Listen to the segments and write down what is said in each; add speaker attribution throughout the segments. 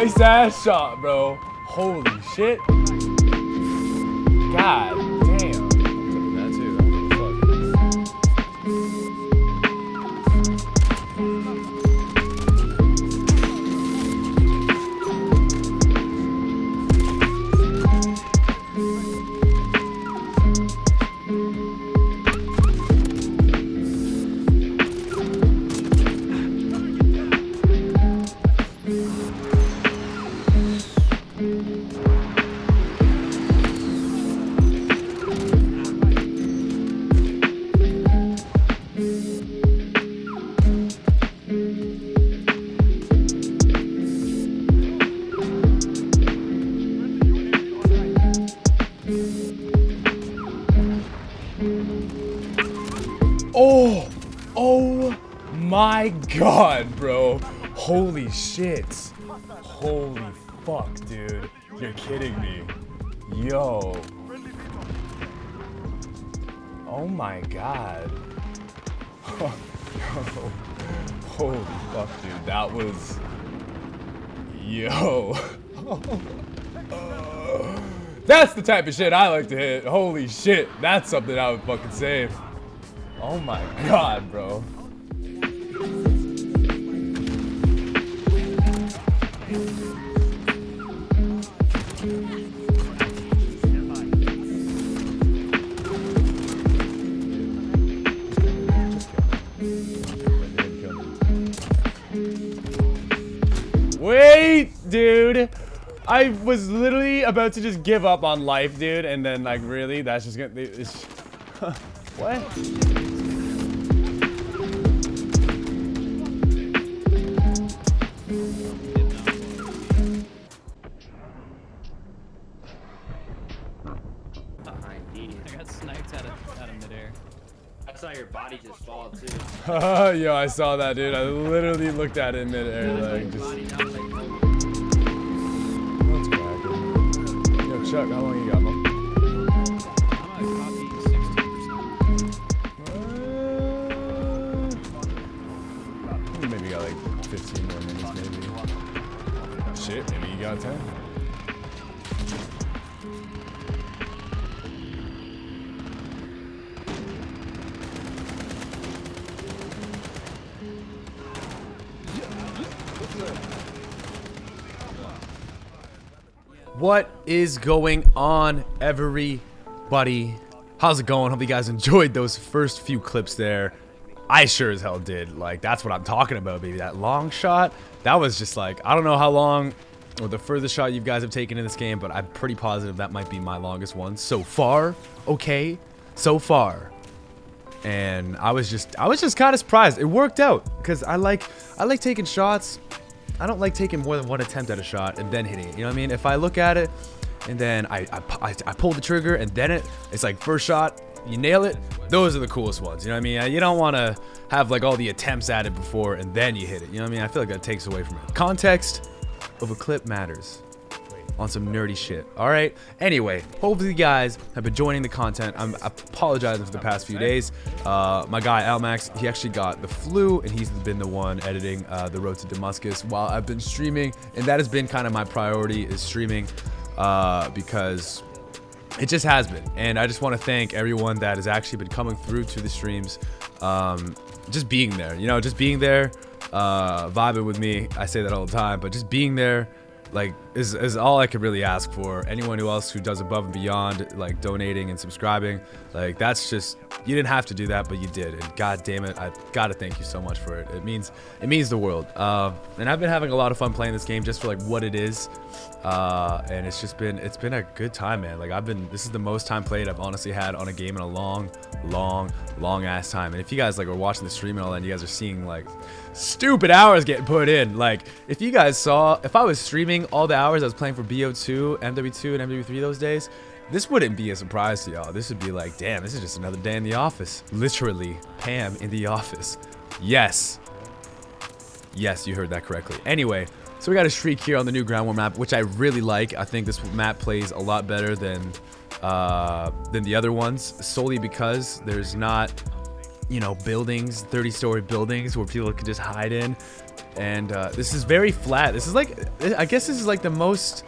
Speaker 1: Nice ass shot, bro. Holy shit. God damn. That too. Oh my god, bro. Holy shit. Holy fuck, dude. You're kidding me. Yo. Oh my god. Holy fuck, dude. That was... Yo. That's the type of shit I like to hit. Holy shit. That's something I would fucking save. Oh my god, bro. Wait, dude. I was literally about to just give up on life, dude, and then like really, that's just gonna. It's, what?
Speaker 2: I got sniped out of midair.
Speaker 3: I saw your body just fall too.
Speaker 1: Yo, I saw that, dude. I literally looked at it in midair, like just. That's cracking. Yo, Chuck, how long you got, man?
Speaker 2: I'm at copy 16%.
Speaker 1: Maybe got like 15 more minutes, maybe. Shit, maybe you got 10. What is going on, everybody? How's it going? Hope you guys enjoyed those first few clips there. I sure as hell did. Like, that's what I'm talking about, baby. That long shot, that was just like, I don't know how long or the furthest shot you guys have taken in this game, but I'm pretty positive that might be my longest one so far. Okay, so far. And I was just kind of surprised. It worked out because I like taking shots. I don't like taking more than one attempt at a shot and then hitting it. You know what I mean? If I look at it and then I pull the trigger and then it's like first shot, you nail it. Those are the coolest ones. You know what I mean? You don't want to have like all the attempts at it before and then you hit it. You know what I mean? I feel like that takes away from it. Context of a clip matters. On some nerdy shit. All right. Anyway, hopefully you guys have been enjoying the content. I'm apologizing for the past few days. My guy Almax, he actually got the flu, and he's been the one editing the Road to Damascus while I've been streaming, and that has been kind of my priority is streaming because it just has been. And I just want to thank everyone that has actually been coming through to the streams, just being there. You know, just being there, vibing with me. I say that all the time, but just being there. Like is all I could really ask for. Anyone who does above and beyond, like donating and subscribing, like that's just, you didn't have to do that, but you did, and god damn it, I gotta thank you so much for it. It means the world. And I've been having a lot of fun playing this game just for like what it is, and it's been a good time, man. Like this is the most time played I've honestly had on a game in a long ass time. And if you guys like are watching the stream and all that, and you guys are seeing like stupid hours getting put in, like if you guys saw, if I was streaming all the hours I was playing for BO2, MW2, and MW3 those days, this wouldn't be a surprise to y'all. This would be like, damn, this is just another day in the office. Literally, Pam in the office. Yes, you heard that correctly. Anyway, so we got a streak here on the new ground war map, which I really like. I think this map plays a lot better than the other ones, solely because there's not you know, buildings, 30-story buildings where people can just hide in. And this is very flat. This is like, I guess this is like the most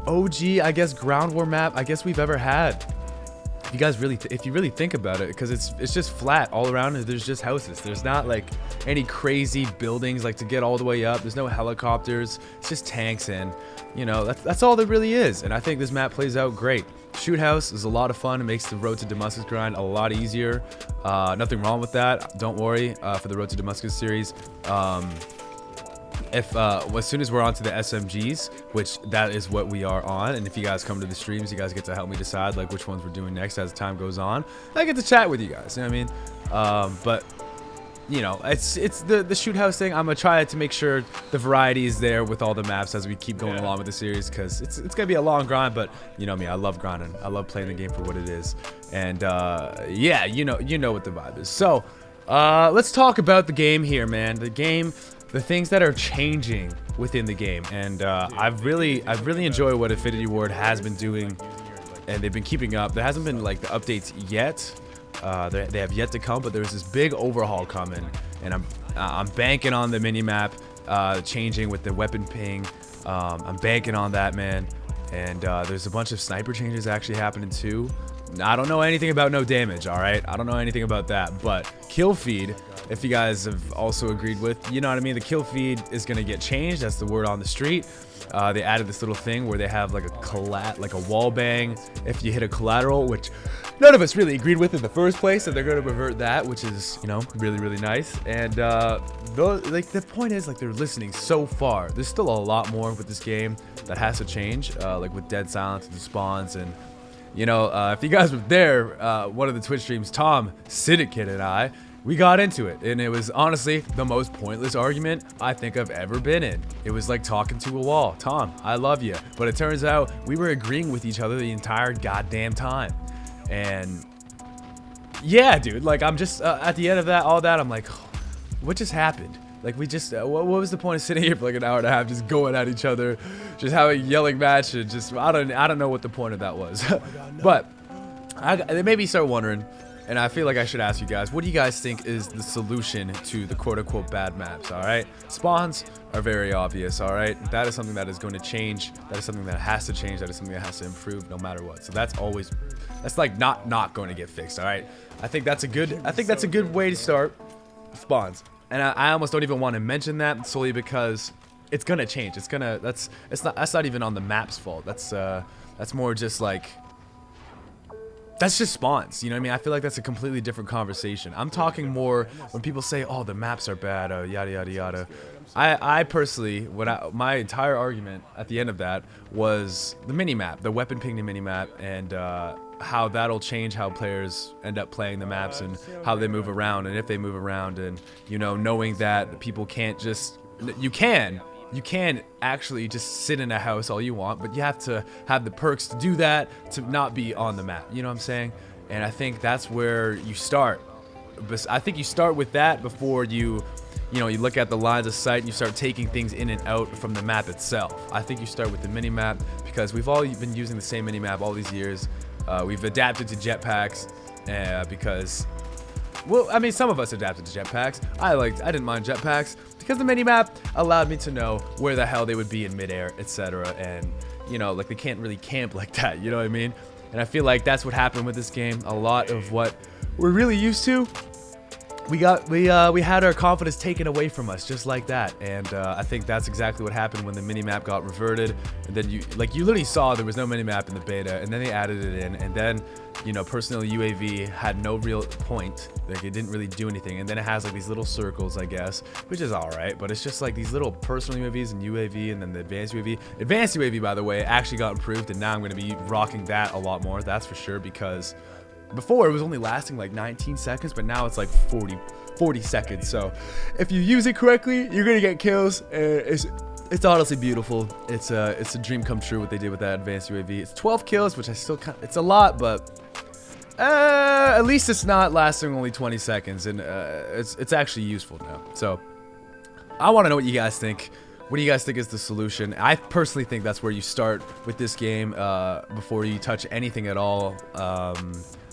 Speaker 1: OG, I guess, ground war map I guess we've ever had. If you guys really, if you really think about it, because it's just flat all around, and there's just houses. There's not like any crazy buildings like to get all the way up. There's no helicopters. It's just tanks, and you know, that's all there really is. And I think this map plays out great. Shoot house is a lot of fun. It makes the road to Damascus grind a lot easier. Nothing wrong with that. Don't worry for the road to Damascus series. As soon as we're onto the SMGs, which that is what we are on, and if you guys come to the streams, you guys get to help me decide like which ones we're doing next as time goes on. I get to chat with you guys, you know what I mean? But you know, it's the shoot house thing. I'm gonna try to make sure the variety is there with all the maps as we keep going along with the series, because it's gonna be a long grind. But you know me, I love grinding. I love playing the game for what it is. And yeah, you know what the vibe is. So let's talk about the game here, man. The game, the things that are changing within the game, and I've really enjoyed what Infinity Ward has been doing, and they've been keeping up. There hasn't been like the updates yet. They have yet to come, but there's this big overhaul coming, and I'm banking on the mini-map changing with the weapon ping. I'm banking on that, man. And there's a bunch of sniper changes actually happening too. I don't know anything about no damage, all right? I don't know anything about that, but kill feed, if you guys have also agreed with, you know what I mean? The kill feed is gonna get changed. That's the word on the street. They added this little thing where they have like a wall bang if you hit a collateral, which none of us really agreed with in the first place, and they're going to revert that, which is, you know, really nice. And like the point is, like, they're listening so far. There's still a lot more with this game that has to change, like with dead silence and the spawns. And you know, if you guys were there, one of the Twitch streams, Tom, Syndicate, and I, we got into it, and it was honestly the most pointless argument I think I've ever been in. It was like talking to a wall. Tom, I love you. But it turns out we were agreeing with each other the entire goddamn time. And yeah, dude, like I'm just at the end of that, all that, I'm like, oh, what just happened? Like we just, what was the point of sitting here for like an hour and a half just going at each other, just having a yelling match, and just, I don't know what the point of that was. But they made me start wondering. And I feel like I should ask you guys, what do you guys think is the solution to the quote-unquote bad maps, all right? Spawns are very obvious, all right? That is something that is going to change. That is something that has to change. That is something that has to improve no matter what. So that's always, that's like not going to get fixed, all right? I think that's a good way to start. Spawns. And I almost don't even want to mention that solely because it's going to change. That's not even on the map's fault. That's more just like, that's just spawns, you know what I mean? I feel like that's a completely different conversation. I'm talking more when people say, oh, the maps are bad, yada, yada, yada. I personally, my entire argument at the end of that was the mini-map, the weapon pinging mini-map, and how that'll change how players end up playing the maps and how they move around, and if they move around, and, you know, knowing that people can't just, you can actually just sit in a house all you want, but you have to have the perks to do that, to not be on the map. You know what I'm saying? And I think that's where you start. But I think you start with that before you look at the lines of sight and you start taking things in and out from the map itself. I think you start with the mini-map because we've all been using the same mini-map all these years. We've adapted to jetpacks because, well, I mean, some of us adapted to jetpacks. I didn't mind jetpacks because the mini-map allowed me to know where the hell they would be in midair, etc. And, you know, like, they can't really camp like that, you know what I mean? And I feel like that's what happened with this game. A lot of what we're really used to, we had our confidence taken away from us just like that. And I think that's exactly what happened when the mini-map got reverted. And then you literally saw there was no mini-map in the beta, and then they added it in, and then, you know, personally, UAV had no real point. Like, it didn't really do anything. And then it has like these little circles, I guess, which is all right, but it's just like these little personal UAVs and UAV, and then the advanced UAV. Advanced UAV, by the way, actually got improved, and now I'm going to be rocking that a lot more, that's for sure, because before it was only lasting like 19 seconds, but now it's like 40 seconds. So if you use it correctly, you're going to get kills. It's honestly beautiful. It's a dream come true what they did with that advanced UAV. It's 12 kills, which I still it's a lot, but at least it's not lasting only 20 seconds, and it's actually useful now. So I want to know what you guys think. What do you guys think is the solution? I personally think that's where you start with this game before you touch anything at all.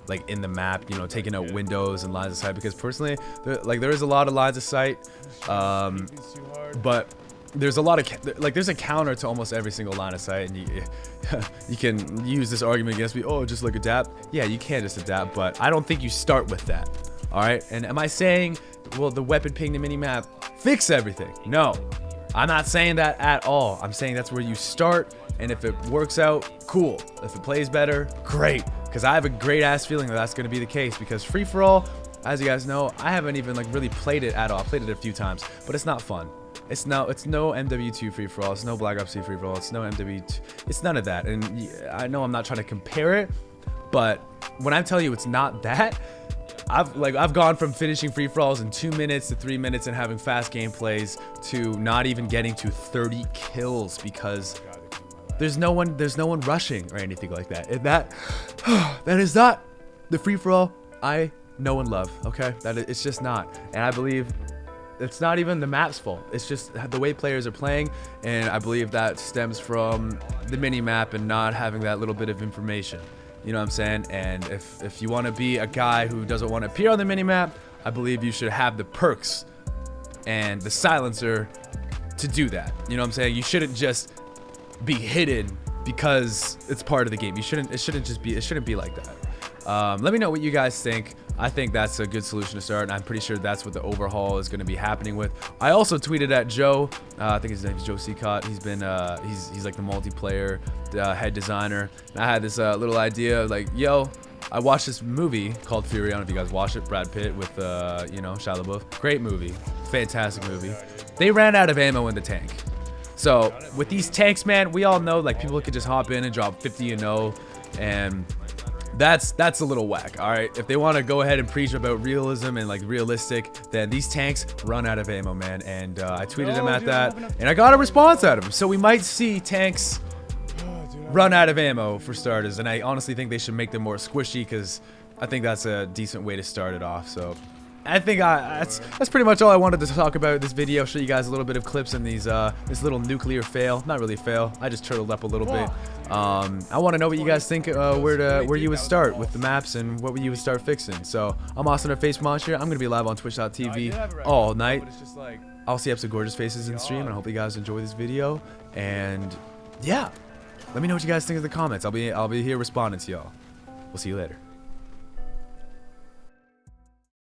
Speaker 1: like in the map, you know, taking out windows and lines of sight, because personally there is a lot of lines of sight, but there's a lot of there's a counter to almost every single line of sight, and you can use this argument against me, oh, just like adapt. Yeah, you can just adapt, but I don't think you start with that. All right, and am I saying, well, the weapon ping the mini map fix everything? No, I'm not saying that at all. I'm saying that's where you start, and if it works out, cool. If it plays better, great, because I have a great ass feeling that that's going to be the case, because free for all, as you guys know, I haven't even like really played it at all. I played it a few times, but it's not fun. It's no MW2 free for all. It's no Black Ops 2 free for all. It's no MW2. It's none of that. And I know I'm not trying to compare it, but when I tell you it's not that, I've gone from finishing free for alls in 2 minutes to 3 minutes and having fast gameplays to not even getting to 30 kills because there's no one rushing or anything like that. And that is not the free for all I know and love. Okay, it's just not. And I believe it's not even the map's fault. It's just the way players are playing, and I believe that stems from the mini map and not having that little bit of information. You know what I'm saying? And if you want to be a guy who doesn't want to appear on the mini map, I believe you should have the perks and the silencer to do that. You know what I'm saying? You shouldn't just be hidden because it's part of the game. It shouldn't be like that. Let me know what you guys think. I think that's a good solution to start, and I'm pretty sure that's what the overhaul is going to be happening with. I also tweeted at Joe. I think his name is Joe Seacott. He's been he's like the multiplayer head designer. And I had this little idea of like, yo, I watched this movie called Fury. I don't know if you guys watched it. Brad Pitt with you know, Shia LaBeouf. Great movie, fantastic movie. They ran out of ammo in the tank. So with these tanks, man, we all know like people could just hop in and drop 50 and 0, and that's a little whack. All right, if they want to go ahead and preach about realism and like realistic, then these tanks run out of ammo, man. And I tweeted him at that, and I got a response out of him. So we might see tanks run out of ammo for starters, and I honestly think they should make them more squishy, because I think that's a decent way to start it off. So I think that's pretty much all I wanted to talk about in this video. Show you guys a little bit of clips in these this little nuclear fail. Not really a fail. I just turtled up a little bit. I want to know what you guys think, where you would start with the maps and what you would start fixing. So I'm Austin, our face monster. I'm gonna be live on Twitch.tv all night. I'll see episodes of Gorgeous Faces in stream, and I hope you guys enjoy this video. And yeah, let me know what you guys think in the comments. I'll be here responding to y'all. We'll see you later.